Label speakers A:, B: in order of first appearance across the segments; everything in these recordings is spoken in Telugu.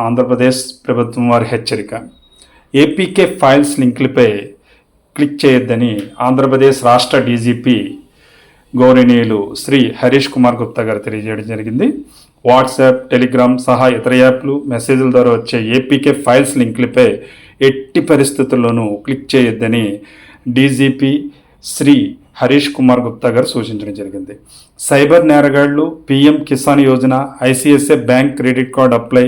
A: ఆంధ్రప్రదేశ్ ప్రభుత్వం వారి హెచ్చరిక. ఏపీకే ఫైల్స్ లింకులపై క్లిక్ చేయొద్దని ఆంధ్రప్రదేశ్ రాష్ట్ర డీజీపీ గౌరవనీయులు శ్రీ హరీష్ కుమార్ గుప్తా గారు తెలియజేయడం జరిగింది. వాట్సాప్, టెలిగ్రామ్ సహా ఇతర యాప్లు, మెసేజ్ల ద్వారా వచ్చే ఏపీకే ఫైల్స్ లింకులపై ఎట్టి పరిస్థితుల్లోనూ క్లిక్ చేయొద్దని డీజీపీ శ్రీ హరీష్ కుమార్ గుప్తా గారు సూచించడం జరిగింది. సైబర్ నేరగాళ్లు PM Kisan Yojana, ICICI bank credit card apply,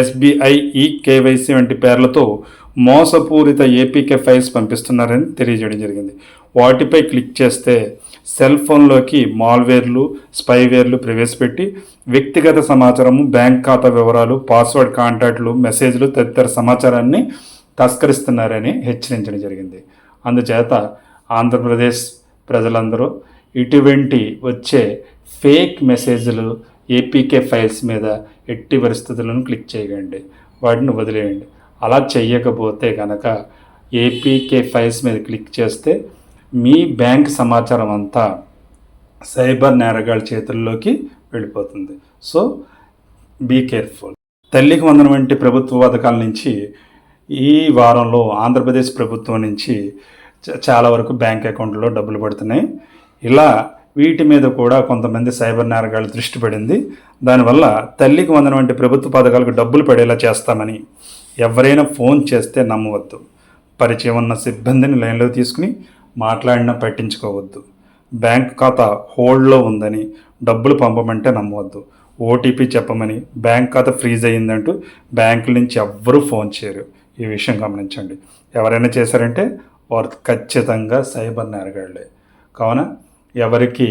A: SBI ఈ కేవైసీ వంటి పేర్లతో మోసపూరిత ఏపీకే ఫైల్స్ పంపిస్తున్నారని తెలియజేయడం జరిగింది. వాటిపై క్లిక్ చేస్తే సెల్ ఫోన్లోకి మాల్వేర్లు, స్పైవేర్లు ప్రవేశపెట్టి వ్యక్తిగత సమాచారము, బ్యాంక్ ఖాతా వివరాలు, పాస్వర్డ్, కాంటాక్ట్లు, మెసేజ్లు తదితర సమాచారాన్ని తస్కరిస్తున్నారని హెచ్చరించడం జరిగింది. అందుచేత ఆంధ్రప్రదేశ్ ప్రజలందరూ ఇటువంటి వచ్చే ఫేక్ మెసేజ్లు, ఏపీకే ఫైల్స్ మీద ఎట్టి పరిస్థితులను క్లిక్ చేయకండి, వాటిని వదిలేయండి. అలా చెయ్యకపోతే కనుక ఏపీకే ఫైల్స్ మీద క్లిక్ చేస్తే మీ బ్యాంక్ సమాచారం అంతా సైబర్ నేరగాళ్ళ చేతుల్లోకి వెళ్ళిపోతుంది. So be careful. తల్లికి వందనం వంటి ప్రభుత్వ పథకాల నుంచి ఈ వారంలో ఆంధ్రప్రదేశ్ ప్రభుత్వం నుంచి చాలా వరకు బ్యాంక్ అకౌంట్లో డబ్బులు పడుతున్నాయి. ఇలా వీటి మీద కూడా కొంతమంది సైబర్ నేరగాళ్ళు దృష్టి పడింది. దానివల్ల తల్లికి వందనం వంటి ప్రభుత్వ పథకాలకు డబ్బులు పడేలా చేస్తామని ఎవరైనా ఫోన్ చేస్తే నమ్మవద్దు. పరిచయం ఉన్న సిబ్బందిని లైన్లో తీసుకుని మాట్లాడినా పట్టించుకోవద్దు. బ్యాంక్ ఖాతా హోల్డ్లో ఉందని డబ్బులు పంపమంటే నమ్మవద్దు. ఓటీపీ చెప్పమని బ్యాంక్ ఖాతా ఫ్రీజ్ అయ్యిందంటూ బ్యాంకుల నుంచి ఎవ్వరూ ఫోన్ చేయరు. ఈ విషయం గమనించండి. ఎవరైనా చేశారంటే వారు ఖచ్చితంగా సైబర్ నేరగాళ్లే. కావున ఎవరికి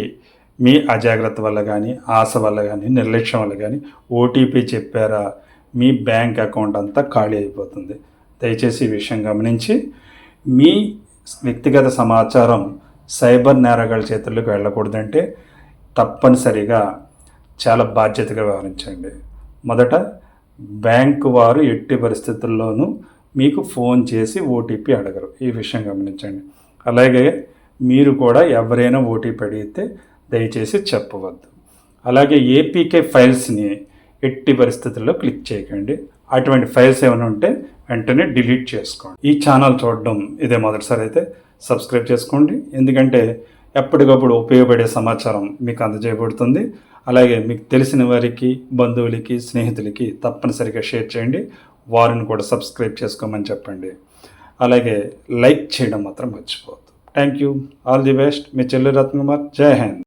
A: మీ అజాగ్రత్త వల్ల కానీ, ఆశ వల్ల కానీ, నిర్లక్ష్యం వల్ల కానీ ఓటీపీ చెప్పారా మీ బ్యాంక్ అకౌంట్ అంతా ఖాళీ అయిపోతుంది. దయచేసి ఈ విషయం గమనించి మీ వ్యక్తిగత సమాచారం సైబర్ నేరగాళ్ళ చేతుల్లోకి వెళ్ళకూడదంటే తప్పనిసరిగా చాలా బాధ్యతగా వ్యవహరించండి. మొదట బ్యాంకు వారు ఎట్టి పరిస్థితుల్లోనూ మీకు ఫోన్ చేసి ఓటీపీ అడగరు. ఈ విషయం గమనించండి. అలాగే మీరు కూడా ఎవరైనా ఓటీపీ అడిగితే దయచేసి చెప్పవద్దు. అలాగే ఏపీకే ఫైల్స్ని ఎట్టి పరిస్థితుల్లో క్లిక్ చేయకండి. అటువంటి ఫైల్స్ ఏమైనా ఉంటే వెంటనే డిలీట్ చేసుకోండి. ఈ ఛానల్ చూడడం ఇదే మొదటిసారి అయితే సబ్స్క్రైబ్ చేసుకోండి. ఎందుకంటే ఎప్పటికప్పుడు ఉపయోగపడే సమాచారం మీకు అందజేయబడుతుంది. అలాగే మీకు తెలిసిన వారికి, బంధువులకి, స్నేహితులకి తప్పనిసరిగా షేర్ చేయండి. వారిని కూడా సబ్స్క్రైబ్ చేసుకోమని చెప్పండి. అలాగే లైక్ చేయడం మాత్రం మర్చిపోవద్దు. Thank you. All the best. మీ చెల్లి రత్నకుమార్. జై హింద్.